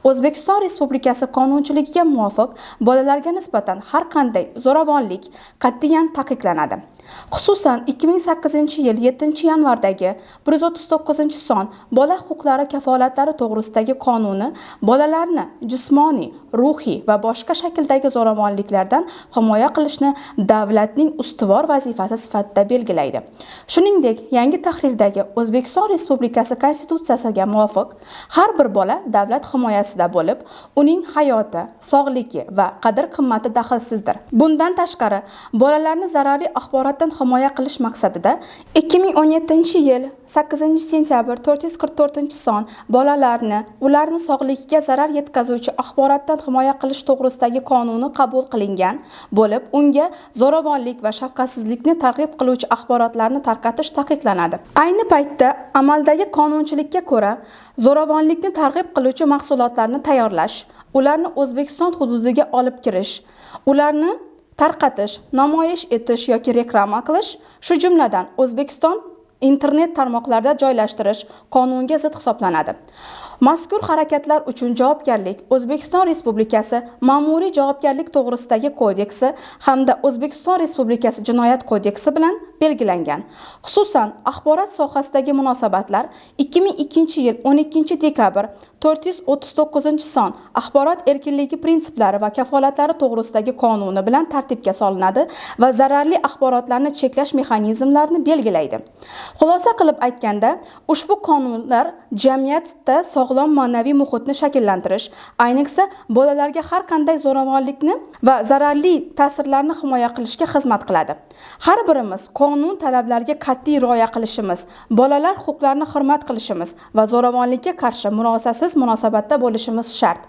O'zbekiston Respublikasi qonunchiligiga muvofiq bolalarga nisbatan har qanday zo'ravonlik qat'iyan taqiqlanadi. Xususan 2008-yil 7-yanvardagi 139-son Bola huquqlari kafolatlari to'g'risidagi qonuni bolalarni jismoniy, ruhiy va boshqa shakldagi zo'ravonliklardan himoya qilishni davlatning ustuvor vazifasi sifatida belgilaydi. Shuningdek, yangi tahrirdagi O'zbekiston Respublikasi Konstitutsiyasiga muvofiq har bir bola davlat himoyasida bo'lib, uning hayoti, sog'ligi va qadr-qimmati daxlsizdir. Bundan tashqari, bolalarni zararli axborotdan himoya qilish maqsadida 2017-yil 8-sentyabr 444-son bolalarni, ularni sog'ligiga zarar yetkazuvchi axborotdan himoya qilish to'g'risidagi qonuni qabul qilingan bo'lib, unga zo'ravonlik va shafqatsizlikni targ'ib qiluvchi axborotlarni tarqatish taqiqlanadi. Ayni paytda amaldagi qonunchilikka ko'ra, zo'ravonlikni targ'ib qiluvchi mahsulotlarni tayyorlash, ularni O'zbekiston hududiga olib kirish, ularni tarqatish, namoyish etish yoki reklama qilish, shu jumladan O'zbekiston internet tarmoqlarida joylashtirish qonunga zid hisoblanadi. Mazkur harakatlar uchun javobgarlik O'zbekiston Respublikasi Ma'muriy javobgarlik to'g'risidagi kodeksi hamda O'zbekiston Respublikasi Jinoyat kodeksi bilan belgilangan. Xususan, axborot sohasidagi munosabatlar 2002-yil 12-dekabr 439-son Axborot erkinligi prinsiplari va kafolatlari to'g'risidagi qonuni bilan tartibga solinadi va zararli axborotlarni cheklash mexanizmlarini belgilaydi. Xulosa qilib aytganda, ushbu qonunlar jamiyatda sog'lom ma'naviy muhitni shakllantirish, ayniqsa bolalarga har qanday zo'ravonlikni va zararli ta'sirlarni himoya qilishga xizmat qiladi. Har birimiz qonun talablariga qat'iy rioya qilishimiz, bolalar huquqlarini hurmat qilishimiz va zo'ravonlikka qarshi murosasiz munosabatda bo'lishimiz shart.